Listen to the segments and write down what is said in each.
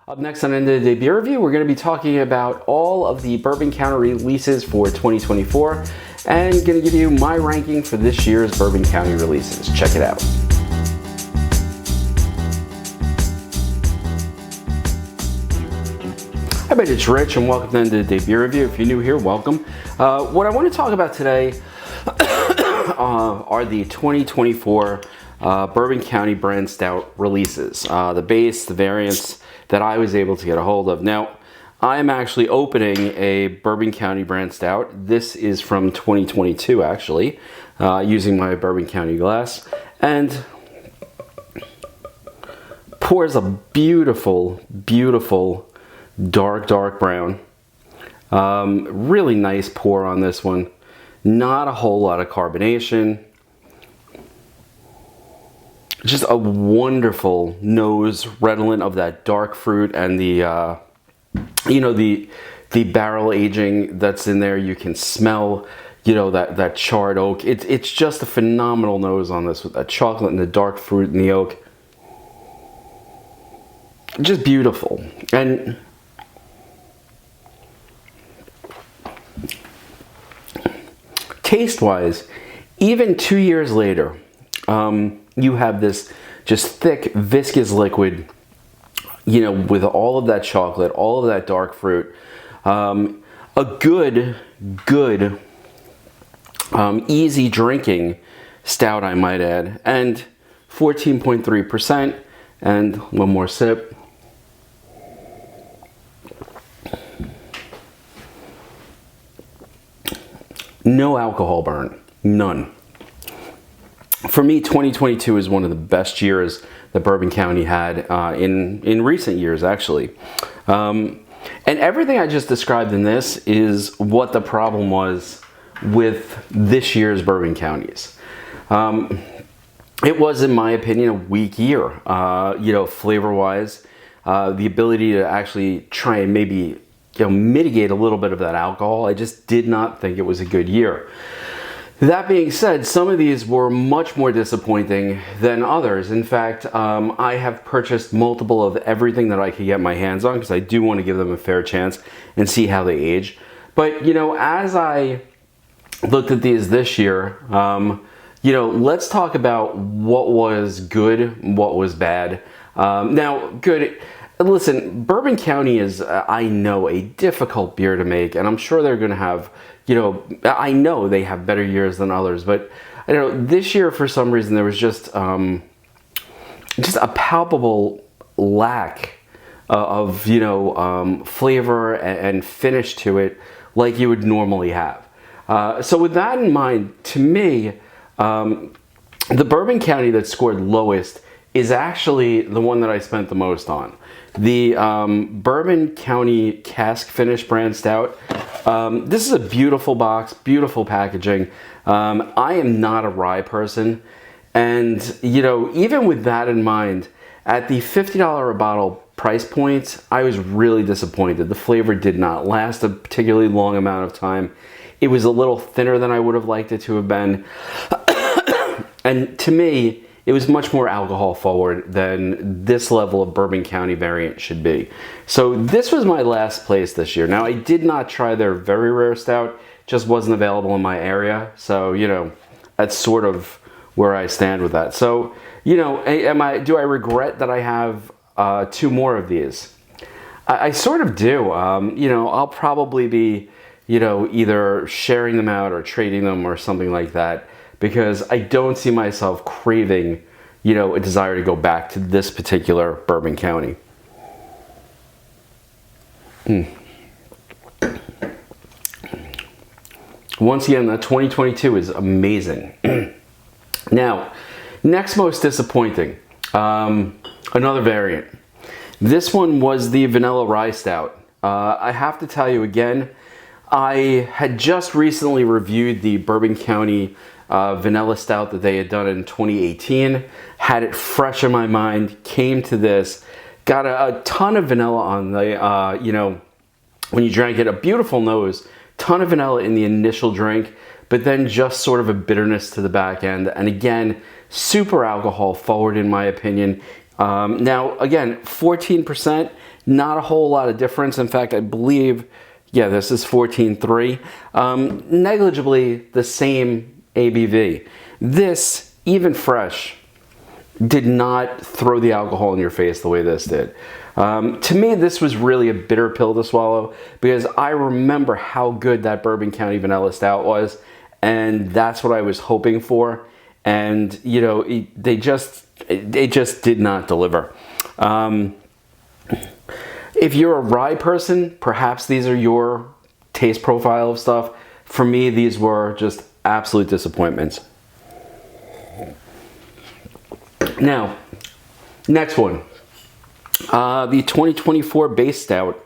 Up next on End of the Day Beer Review, we're going to be talking about all of the Bourbon County releases for 2024 and going to give you my ranking for this year's Bourbon County releases. Check it out. Hi, everybody, it's Rich and welcome to End of the Day Beer Review. If you're new here, welcome. What I want to talk about today are the 2024 Bourbon County brand stout releases. The base, the variants that I was able to get a hold of. Now, I am actually opening a Bourbon County brand stout. This is from 2022, actually, using my Bourbon County glass. And pours a beautiful, beautiful dark brown. Really nice pour on this one. Not a whole lot of carbonation. Just a wonderful nose, redolent of that dark fruit and the, the barrel aging that's in there. You can smell, that charred oak. It's just a phenomenal nose on this with that chocolate and the dark fruit and the oak. Just beautiful. And taste-wise, even 2 years later, you have this just thick, viscous liquid, with all of that chocolate, all of that dark fruit. A good, easy drinking stout, I might add. And 14.3%. And one more sip. No alcohol burn. None. For me, 2022 is one of the best years that Bourbon County had in recent years, actually. And everything I just described in this is what the problem was with this year's Bourbon Counties. It was, in my opinion, a weak year, flavor-wise. The ability to actually try and maybe mitigate a little bit of that alcohol, I just did not think it was a good year. That being said, some of these were much more disappointing than others. In fact, I have purchased multiple of everything that I could get my hands on because I do want to give them a fair chance and see how they age. But, as I looked at these this year, let's talk about what was good, what was bad. Now, good. Listen, Bourbon County is, I know, a difficult beer to make, and I'm sure they're going to have, I know they have better years than others, but this year for some reason there was just a palpable lack of, flavor and finish to it like you would normally have. So with that in mind, to me, the Bourbon County that scored lowest is actually the one that I spent the most on. The Bourbon County Cask Finish brand stout. This is a beautiful box, beautiful packaging. I am not a rye person. And, even with that in mind, at the $50 a bottle price point, I was really disappointed. The flavor did not last a particularly long amount of time. It was a little thinner than I would have liked it to have been. And to me, it was much more alcohol forward than this level of Bourbon County variant should be. So this was my last place this year. Now, I did not try their very rare stout, just wasn't available in my area. So, that's sort of where I stand with that. So, do I regret that I have 2 more of these? I sort of do. I'll probably be, either sharing them out or trading them or something like that, because I don't see myself craving, a desire to go back to this particular Bourbon County. Once again, that 2022 is amazing. Now, next most disappointing, another variant. This one was the Vanilla Rye Stout. I have to tell you again, I had just recently reviewed the Bourbon County vanilla stout that they had done in 2018, had it fresh in my mind, came to this, got a ton of vanilla on the, when you drank it, a beautiful nose, ton of vanilla in the initial drink, but then just sort of a bitterness to the back end. And again, super alcohol forward in my opinion. Now, again, 14%, Not a whole lot of difference. In fact, I believe, yeah, this is 14.3. Negligibly the same ABV. This, even fresh, did not throw the alcohol in your face the way this did. To me, this was really a bitter pill to swallow because I remember how good that Bourbon County Vanilla Stout was, and that's what I was hoping for. And you know, they just did not deliver. If you're a rye person, perhaps these are your taste profile of stuff. For me, these were just absolute disappointments. Now, next one. The 2024 Base Stout.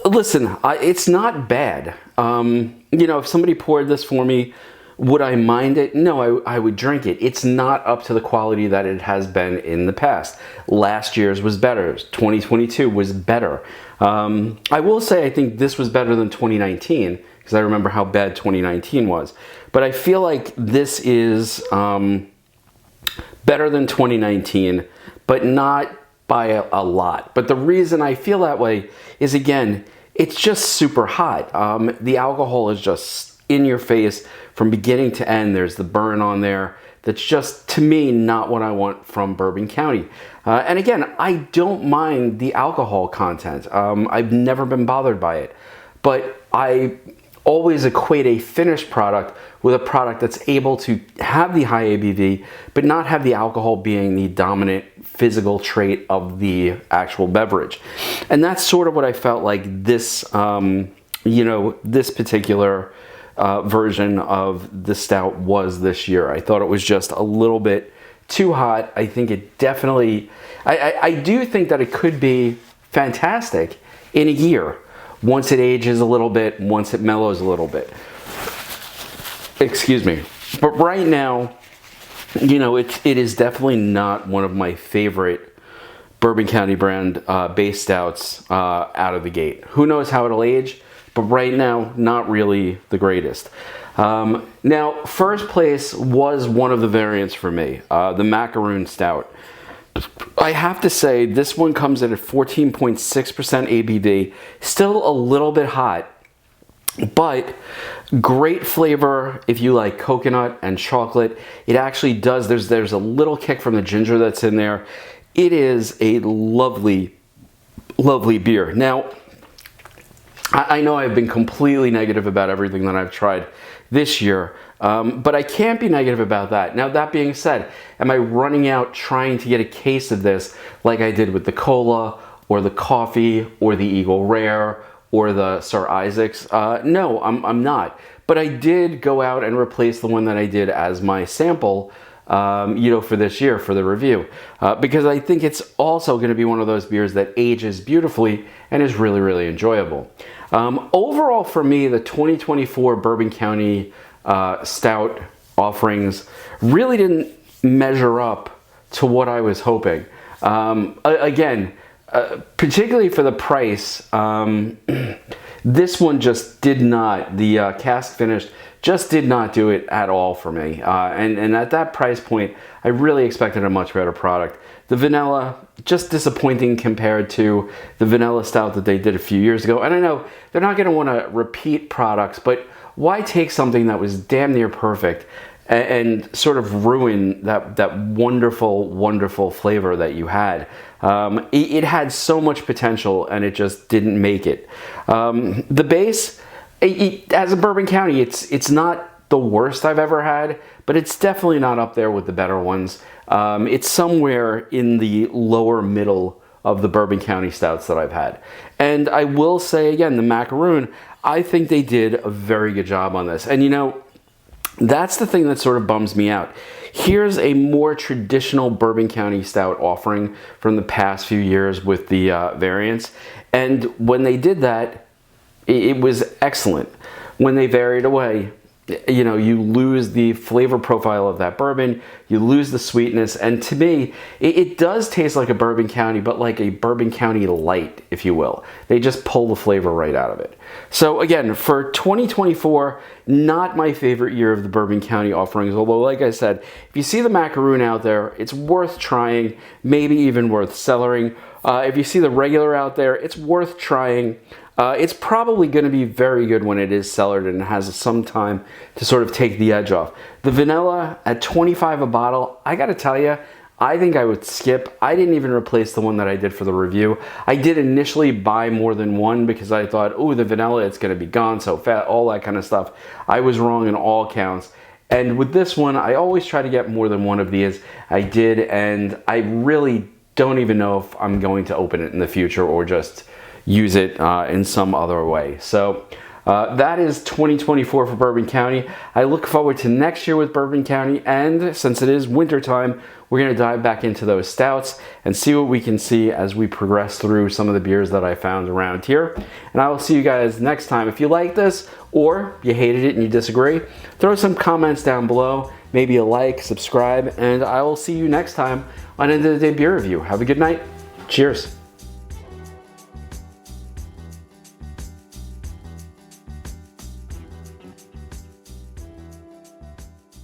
Listen, it's not bad. You know, if somebody poured this for me, would I mind it? No, I would drink it. It's not up to the quality that it has been in the past. Last year's was better. 2022 was better. I will say I think this was better than 2019 because I remember how bad 2019 was. But I feel like this is better than 2019, but not by a lot. But the reason I feel that way is, again, it's just super hot. The alcohol is just in your face from beginning to end. There's the burn on there. That's just, to me, not what I want from Bourbon County. And again, I don't mind the alcohol content. I've never been bothered by it. But I always equate a finished product with a product that's able to have the high ABV, but not have the alcohol being the dominant physical trait of the actual beverage. And that's sort of what I felt like this, you know, this particular version of the Stout was this year. I thought it was just a little bit too hot. I think it definitely, I do think that it could be fantastic in a year. Once it ages a little bit, once it mellows a little bit. Excuse me. But right now, you know, it is definitely not one of my favorite Bourbon County brand base stouts out of the gate. Who knows how it'll age, but right now, not really the greatest. Now, first place was one of the variants for me, the Macaroon Stout. I have to say, this one comes in at 14.6% ABV, still a little bit hot, but great flavor if you like coconut and chocolate. It actually does, there's a little kick from the ginger that's in there. It is a lovely, lovely beer. Now, I know I've been completely negative about everything that I've tried this year, but I can't be negative about that. Now, that being said, am I running out trying to get a case of this like I did with the Cola or the Coffee or the Eagle Rare or the Sir Isaac's? No, I'm not. But I did go out and replace the one that I did as my sample, you know, for this year, for the review, because I think it's also going to be one of those beers that ages beautifully and is really, really enjoyable. Overall, for me, the 2024 Bourbon County Stout offerings really didn't measure up to what I was hoping. Again, particularly for the price, this one just did not, the cask finish just did not do it at all for me. And at that price point, I really expected a much better product. The vanilla, just disappointing compared to the vanilla stout that they did a few years ago. And I know they're not gonna wanna repeat products, but why take something that was damn near perfect and sort of ruin that wonderful, wonderful flavor that you had? It had so much potential and it just didn't make it. The base, as a Bourbon County, it's not the worst I've ever had, but it's definitely not up there with the better ones. It's somewhere in the lower middle of the Bourbon County stouts that I've had. And I will say again, the Macaroon, I think they did a very good job on this. And you know, that's the thing that sort of bums me out. Here's a more traditional Bourbon County Stout offering from the past few years with the variants. And when they did that, it was excellent. When they varied away, you know, you lose the flavor profile of that bourbon, you lose the sweetness, and to me, it does taste like a Bourbon County, but like a Bourbon County light, if you will. They just pull the flavor right out of it. So again, for 2024, not my favorite year of the Bourbon County offerings, although like I said, if you see the Macaroon out there, it's worth trying, maybe even worth cellaring. If you see the regular out there, it's worth trying. It's probably going to be very good when it is cellared and has some time to sort of take the edge off. The vanilla at $25 a bottle, I got to tell you, I think I would skip. I didn't even replace the one that I did for the review. I did initially buy more than one because I thought, oh, the vanilla, it's going to be gone so fast, all that kind of stuff. I was wrong in all counts. And with this one, I always try to get more than one of these. I did, and I really don't even know if I'm going to open it in the future or just use it in some other way. So that is 2024 for Bourbon County. I look forward to next year with Bourbon County, and since it is winter time, we're going to dive back into those stouts and see what we can see as we progress through some of the beers that I found around here. And I will see you guys next time. If you like this or you hated it and you disagree, throw some comments down below, maybe a like, subscribe, and I will see you next time on End of the Day Beer Review. Have a good night. Cheers.